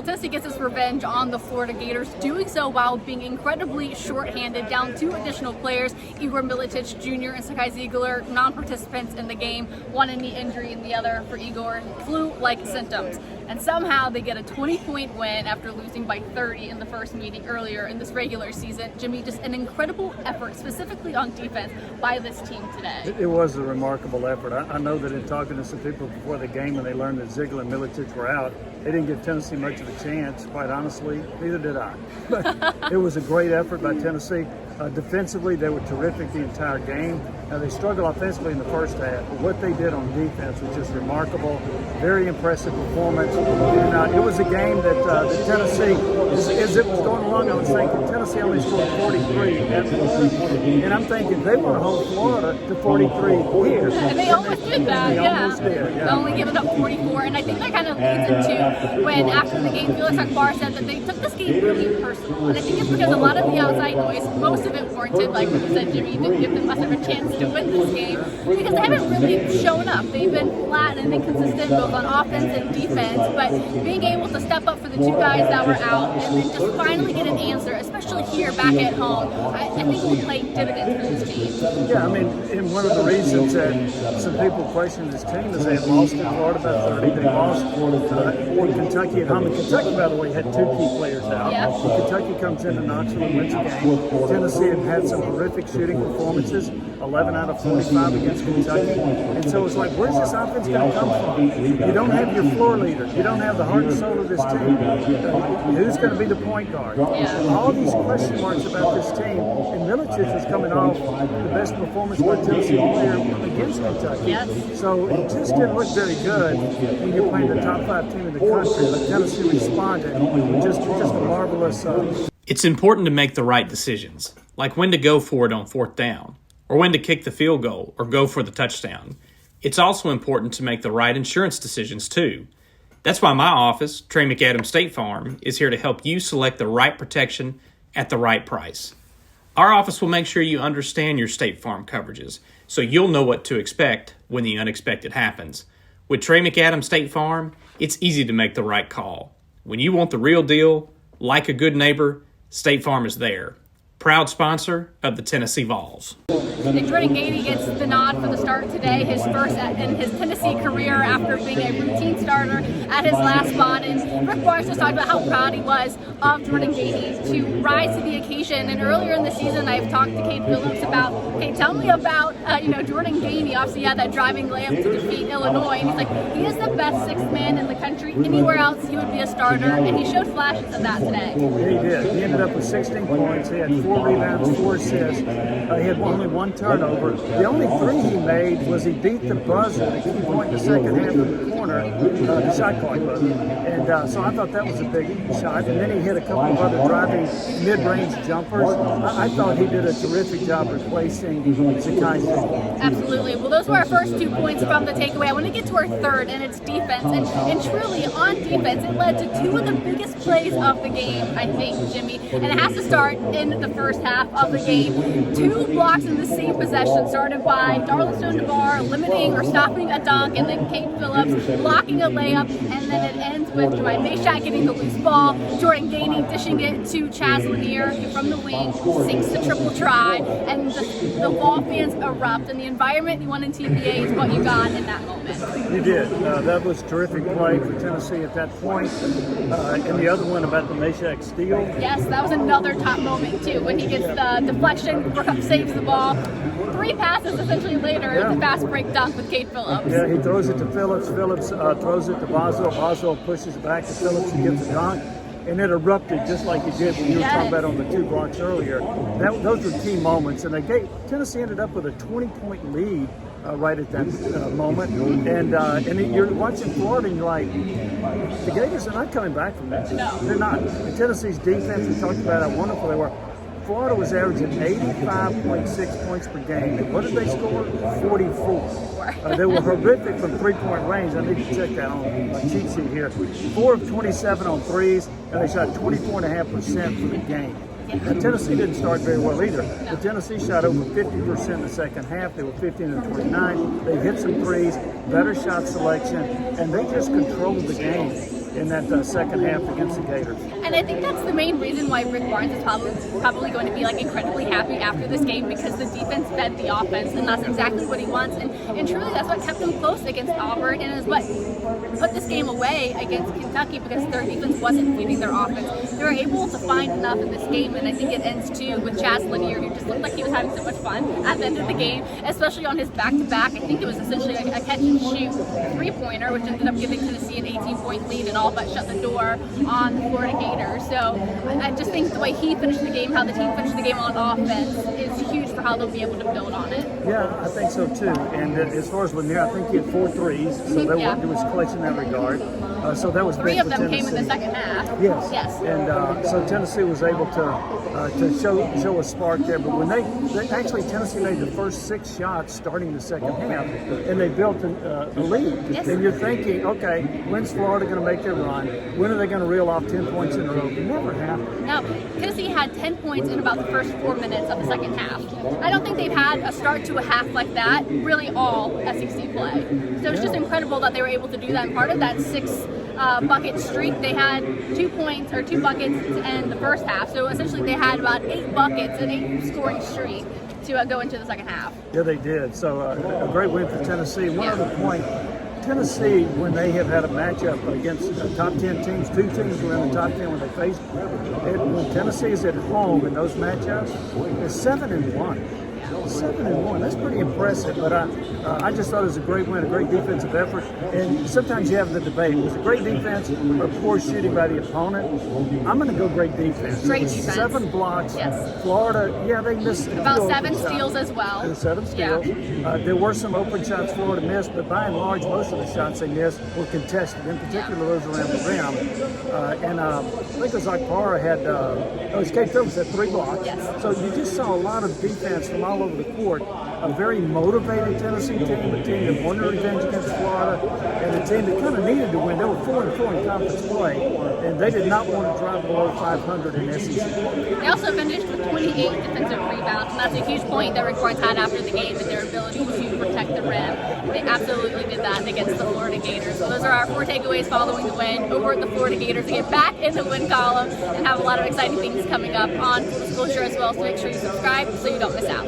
Well, Tennessee gets its revenge on the Florida Gators, doing so while being incredibly shorthanded, down 2 additional players, Igor Milicic Jr. and Zakai Zeigler, non-participants in the game, one a knee injury and the other for Igor, flu-like symptoms. And somehow they get a 20-point win after losing by 30 in the first meeting earlier in this regular season. Jimmy, just an incredible effort, specifically on defense, by this team today. It was a remarkable effort. I know that in talking to some people before the game when they learned that Zeigler and Milicic were out, they didn't give Tennessee much of a chance, quite honestly. Neither did I. But it was a great effort by Tennessee. Defensively, they were terrific the entire game. Now, they struggled offensively in the first half, but what they did on defense was just remarkable. Very impressive performance. And it was a game that Tennessee, as it was going along, I was thinking Tennessee only scored 43. And I'm thinking they want to hold Florida to 43 here. And they almost did that, They almost did, yeah. They only gave it up 44. And I think that kind of leads into when, after the game, Felix Akbar said that they took this game really personal. And I think it's because a lot of the outside noise, most of it warranted, like when you said, Jimmy, you didn't give them much of a chance to win this game, because they haven't really shown up. They've been flat and inconsistent both on offense and defense, but being able to step up for the 2 guys that were out and then just finally get an answer, especially here back at home, I think will play dividends for this team. Yeah, I mean, and one of the reasons that some people question this team is they had lost in Florida by 30. They lost in Kentucky at home. And Kentucky, by the way, had 2 key players out. Yeah. Kentucky comes into Knoxville and wins a game. Tennessee had some horrific shooting performances, 11 out of 45 against Kentucky. And so it's like, where's this offense going to come from? You don't have your floor leader. You don't have the heart and soul of this team. Who's going to be the point guard? Yeah. All these question marks about this team. And Milicic was coming off the best performance by Tennessee player against Kentucky. Yes. So it just didn't look very good when you're playing the top 5 team in the country. But Tennessee responded with just a marvelous. It's important to make the right decisions, like when to go for it on 4th down, or when to kick the field goal or go for the touchdown. It's also important to make the right insurance decisions, too. That's why my office, Trey McAdams State Farm, is here to help you select the right protection at the right price. Our office will make sure you understand your State Farm coverages, so you'll know what to expect when the unexpected happens. With Trey McAdams State Farm, it's easy to make the right call. When you want the real deal, like a good neighbor, State Farm is there. Proud sponsor of the Tennessee Vols. And Jordan Gainey gets the nod for the start today, his first in his Tennessee career after being a routine starter at his last spot. And Rick Barnes just talked about how proud he was of Jordan Gainey to rise to the occasion. And earlier in the season, I've talked to Kate Phillips about, hey, tell me about Jordan Gainey. Obviously, he had that driving layup to defeat Illinois, and he's like, he is the best 6th man in the country. Anywhere else, he would be a starter, and he showed flashes of that today. He did. He ended up with 16 points. He had 4 rebounds, 4 assists. He had only 1 turnover. The only 3 he made was he beat the buzzer at a key point in the second half in the corner, the shot clock buzzer. And so I thought that was a big shot. And then he hit a couple of other driving mid-range jumpers. I thought he did a terrific job replacing Zakai. Absolutely. Well, those were our first 2 points from the takeaway. I want to get to our third, and it's defense. And truly, on defense, it led to 2 of the biggest plays of the game, I think, Jimmy. And it has to start in the first half of the game. 2 blocks in the same possession, started by Darlington DeVar limiting or stopping a dunk, and then Kate Phillips blocking a layup, and then it ends with Jermaine Mashack getting the loose ball, Jordan Gainey dishing it to Chaz Lanier from the wing, sinks the triple try, and the Vol fans erupt, and the environment you want in TBA is what you got in that moment. You did. That was a terrific play for Tennessee at that point. And the other one about the Mashack steal. Yes, that was another top moment, too, when he gets the deflection, Brookup saves the ball. 3 passes essentially later, it's a fast break dunk with Kate Phillips. Yeah, he throws it to Phillips. Phillips throws it to Boswell. Boswell pushes back to Phillips and gets a dunk. And it erupted just like it did when you were talking about on the 2 blocks earlier. Those were key moments. And Tennessee ended up with a 20-point lead right at that moment. And you're watching Florida and you're like, the Gators are not coming back from that. No. They're not. And Tennessee's defense, we talked about how wonderful they were. Florida was averaging 85.6 points per game. And what did they score? 44. They were horrific from 3-point range. I need to check that on my cheat sheet here. 4 of 27 on threes, and they shot 24.5% for the game. Now, Tennessee didn't start very well either. But Tennessee shot over 50% in the second half. They were 15 and 29. They hit some threes, better shot selection, and they just controlled the game. in that second half against the Gators. And I think that's the main reason why Rick Barnes is probably going to be like incredibly happy after this game, because the defense fed the offense, and that's exactly what he wants. And truly, that's what kept him close against Auburn, and is what put this game away against Kentucky, because their defense wasn't feeding their offense. They were able to find enough in this game, and I think it ends too with Chaz Lanier, who just looked like he was having so much fun at the end of the game, especially on his back-to-back. I think it was essentially a catch-and-shoot three-pointer, which ended up giving Tennessee an 18-point lead and all but shut the door on the Florida Gators. So I just think the way he finished the game, how the team finished the game on offense, is huge for how they'll be able to build on it. Yeah, I think so too. And as far as Lanier, I think he had 4 threes, so there was clutch in that regard. So that was Three big of for them Tennessee. came in the second half. Yes. Yes. And so Tennessee was able to show a spark there. But when they actually Tennessee made the first 6 shots starting the second half, and they built a lead. Yes. And you're thinking, okay, when's Florida going to make their run? When are they going to reel off 10 points in a row? It never happened. Now, Tennessee had 10 points in about the first 4 minutes of the second half. I don't think they've had a start to a half like that really all SEC play. So it's just incredible that they were able to do that. And part of that 6 bucket streak, they had 2 points or 2 buckets to end the first half. So essentially they had about 8 buckets, an 8 scoring streak to go into the second half. Yeah, they did. So a great win for Tennessee. One other point. Tennessee, when they have had a matchup against top 10 teams, 2 teams were in the top 10 when they faced when Tennessee is at home in those matchups, it's 7-1. 7-1. That's pretty impressive. But I just thought it was a great win, a great defensive effort. And sometimes you have the debate: was it great defense or poor shooting by the opponent? I'm going to go great defense. Great defense. 7 blocks. Yes. Florida, they missed About 7 steals as well. There were 7 steals. Yeah. There were some open shots Florida missed, but by and large, most of the shots they missed were contested, in particular those around the rim. And I think it was Zakai had, it was Kate Phillips had 3 blocks. Yes. So you just saw a lot of defense from all over the court. A very motivated Tennessee team, a team that wanted revenge against Florida, and a team that kind of needed to win. They were 4-4 in conference play, and they did not want to drop below 500 in SEC play. They also finished with 28 defensive rebounds, and that's a huge point that Rick Barnes had after the game, that their ability to protect the rim. They absolutely did that against the Florida Gators. So those are our 4 takeaways following the win over at the Florida Gators to get back in the win column and have a lot of exciting things coming up on Full Disclosure as well. So make sure you subscribe so you don't miss out.